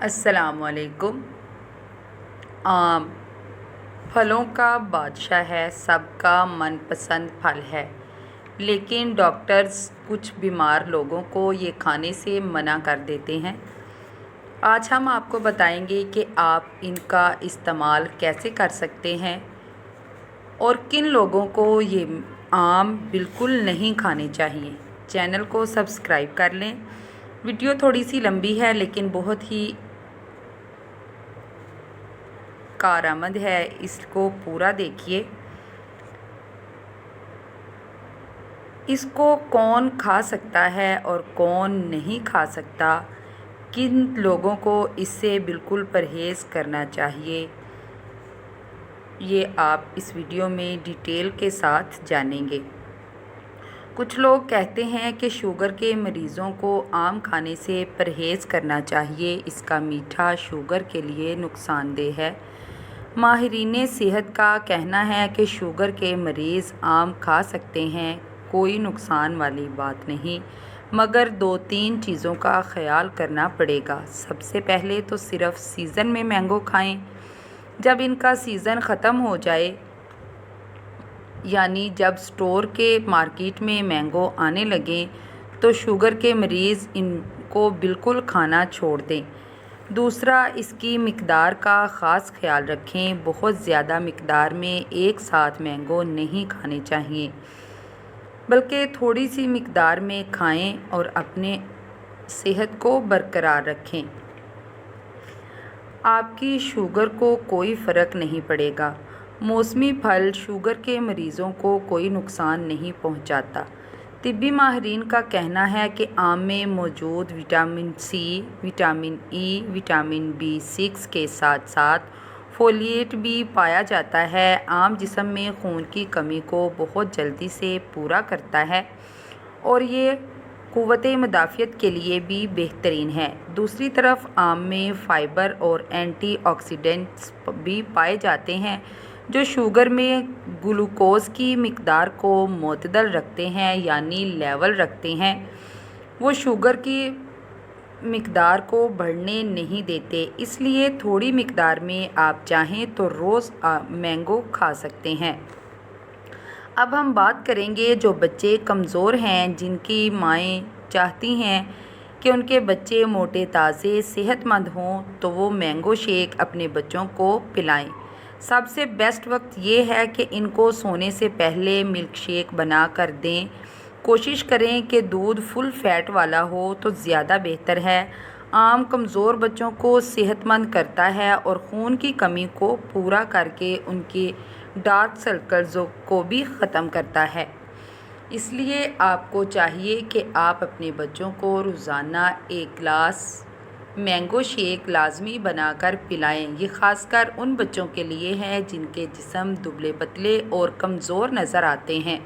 السلام علیکم۔ آم پھلوں کا بادشاہ ہے، سب کا من پسند پھل ہے، لیکن ڈاکٹرز کچھ بیمار لوگوں کو یہ کھانے سے منع کر دیتے ہیں۔ آج ہم آپ کو بتائیں گے کہ آپ ان کا استعمال کیسے کر سکتے ہیں اور کن لوگوں کو یہ آم بالکل نہیں کھانے چاہیے۔ چینل کو سبسکرائب کر لیں۔ ویڈیو تھوڑی سی لمبی ہے لیکن بہت ہی کارآمد ہے، اس کو پورا دیکھیے۔ اس کو کون کھا سکتا ہے اور کون نہیں کھا سکتا، کن لوگوں کو اس سے بالکل پرہیز کرنا چاہیے، یہ آپ اس ویڈیو میں ڈیٹیل کے ساتھ جانیں گے۔ کچھ لوگ کہتے ہیں کہ شوگر کے مریضوں کو آم کھانے سے پرہیز کرنا چاہیے، اس کا میٹھا شوگر کے لیے نقصان دہ ہے۔ ماہرین صحت کا کہنا ہے کہ شوگر کے مریض آم کھا سکتے ہیں، کوئی نقصان والی بات نہیں، مگر 2-3 چیزوں کا خیال کرنا پڑے گا۔ سب سے پہلے تو صرف سیزن میں مینگو کھائیں۔ جب ان کا سیزن ختم ہو جائے، یعنی جب اسٹور کے مارکیٹ میں مینگو آنے لگیں، تو شوگر کے مریض ان کو بالکل کھانا چھوڑ دیں۔ دوسرا، اس کی مقدار کا خاص خیال رکھیں۔ بہت زیادہ مقدار میں ایک ساتھ مینگو نہیں کھانے چاہیے، بلکہ تھوڑی سی مقدار میں کھائیں اور اپنے صحت کو برقرار رکھیں۔ آپ کی شوگر کو کوئی فرق نہیں پڑے گا۔ موسمی پھل شوگر کے مریضوں کو کوئی نقصان نہیں پہنچاتا۔ طبی ماہرین کا کہنا ہے کہ آم میں موجود vitamin C, vitamin E, vitamin B6 کے ساتھ ساتھ فولیٹ بھی پایا جاتا ہے۔ آم جسم میں خون کی کمی کو بہت جلدی سے پورا کرتا ہے اور یہ قوت مدافعت کے لیے بھی بہترین ہے۔ دوسری طرف آم میں فائبر اور اینٹی آکسیڈنٹس بھی پائے جاتے ہیں جو شوگر میں گلوکوز کی مقدار کو معتدل رکھتے ہیں، یعنی لیول رکھتے ہیں۔ وہ شوگر کی مقدار کو بڑھنے نہیں دیتے، اس لیے تھوڑی مقدار میں آپ چاہیں تو روز مینگو کھا سکتے ہیں۔ اب ہم بات کریں گے جو بچے کمزور ہیں، جن کی مائیں چاہتی ہیں کہ ان کے بچے موٹے تازے صحت مند ہوں، تو وہ مینگو شیک اپنے بچوں کو پلائیں۔ سب سے بیسٹ وقت یہ ہے کہ ان کو سونے سے پہلے ملک شیک بنا کر دیں۔ کوشش کریں کہ دودھ فل فیٹ والا ہو تو زیادہ بہتر ہے۔ آم کمزور بچوں کو صحت مند کرتا ہے اور خون کی کمی کو پورا کر کے ان کے ڈارک سرکلز کو بھی ختم کرتا ہے۔ اس لیے آپ کو چاہیے کہ آپ اپنے بچوں کو روزانہ 1 گلاس مینگو شیک لازمی بنا کر پلائیں۔ یہ خاص کر ان بچوں کے لیے ہے جن کے جسم دبلے پتلے اور کمزور نظر آتے ہیں۔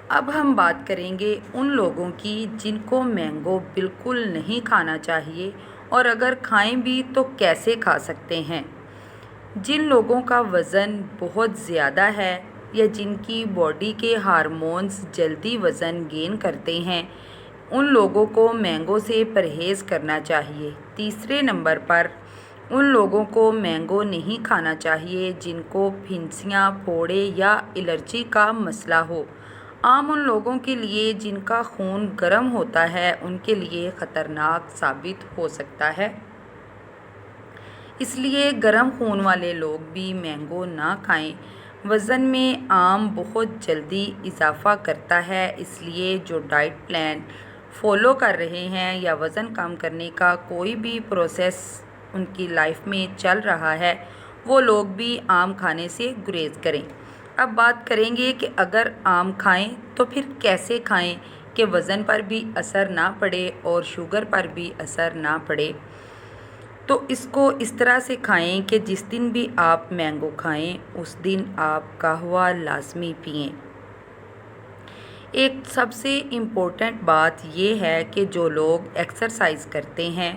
اب ہم بات کریں گے ان لوگوں کی جن کو مینگو بالکل نہیں کھانا چاہیے، اور اگر کھائیں بھی تو کیسے کھا سکتے ہیں۔ جن لوگوں کا وزن بہت زیادہ ہے یا جن کی باڈی کے ہارمونز جلدی وزن گین کرتے ہیں، ان لوگوں کو مینگو سے پرہیز کرنا چاہیے۔ تیسرے نمبر پر ان لوگوں کو مینگو نہیں کھانا چاہیے جن کو پھنسیاں، پھوڑے یا الرجی کا مسئلہ ہو۔ آم ان لوگوں کے لیے جن کا خون گرم ہوتا ہے، ان کے لیے خطرناک ثابت ہو سکتا ہے۔ اس لیے گرم خون والے لوگ بھی مینگو نہ کھائیں۔ وزن میں آم بہت جلدی اضافہ کرتا ہے، اس لیے جو ڈائٹ پلان فالو کر رہے ہیں یا وزن کم کرنے کا کوئی بھی پروسیس ان کی لائف میں چل رہا ہے، وہ لوگ بھی آم کھانے سے گریز کریں۔ اب بات کریں گے کہ اگر آم کھائیں تو پھر کیسے کھائیں کہ وزن پر بھی اثر نہ پڑے اور شوگر پر بھی اثر نہ پڑے۔ تو اس کو اس طرح سے کھائیں کہ جس دن بھی آپ مینگو کھائیں اس دن آپ قہوہ لازمی پئیں۔ ایک سب سے امپورٹنٹ بات یہ ہے کہ جو لوگ ایکسرسائز کرتے ہیں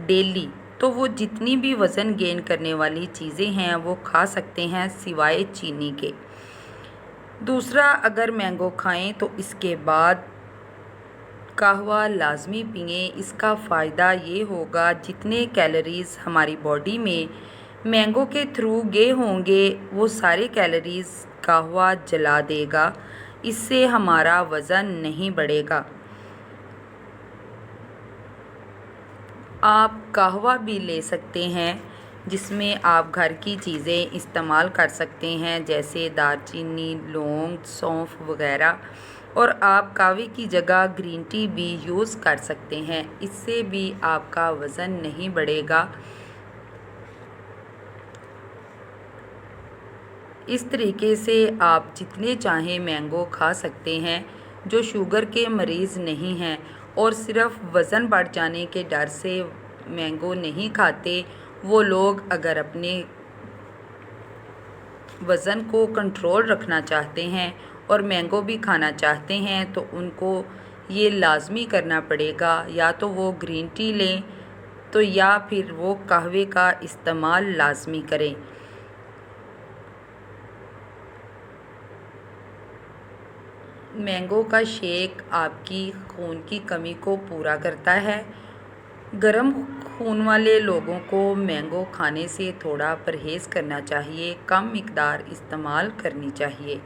ڈیلی، تو وہ جتنی بھی وزن گین کرنے والی چیزیں ہیں وہ کھا سکتے ہیں سوائے چینی کے۔ دوسرا، اگر مینگو کھائیں تو اس کے بعد قہوہ لازمی پئیں، اس کا فائدہ یہ ہوگا جتنے کیلوریز ہماری باڈی میں مینگو کے تھرو گئے ہوں گے وہ سارے کیلوریز قہوہ جلا دے گا، اس سے ہمارا وزن نہیں بڑھے گا۔ آپ قہوہ بھی لے سکتے ہیں جس میں آپ گھر کی چیزیں استعمال کر سکتے ہیں جیسے دار چینی، لونگ، سونف وغیرہ، اور آپ قہوے کی جگہ گرین ٹی بھی یوز کر سکتے ہیں، اس سے بھی آپ کا وزن نہیں بڑھے گا۔ اس طریقے سے آپ جتنے چاہیں مینگو کھا سکتے ہیں۔ جو شوگر کے مریض نہیں ہیں اور صرف وزن بڑھ جانے کے ڈر سے مینگو نہیں کھاتے، وہ لوگ اگر اپنے وزن کو کنٹرول رکھنا چاہتے ہیں اور مینگو بھی کھانا چاہتے ہیں تو ان کو یہ لازمی کرنا پڑے گا، یا تو وہ گرین ٹی لیں تو یا پھر وہ قہوے کا استعمال لازمی کریں۔ مینگو کا شیک آپ کی خون کی کمی کو پورا کرتا ہے۔ گرم خون والے لوگوں کو مینگو کھانے سے تھوڑا پرہیز کرنا چاہیے، کم مقدار استعمال کرنی چاہیے۔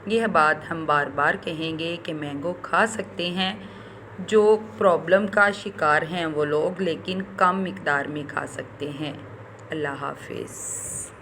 یہ بات ہم بار بار کہیں گے کہ مینگو کھا سکتے ہیں جو پرابلم کا شکار ہیں وہ لوگ، لیکن کم مقدار میں کھا سکتے ہیں۔ اللہ حافظ۔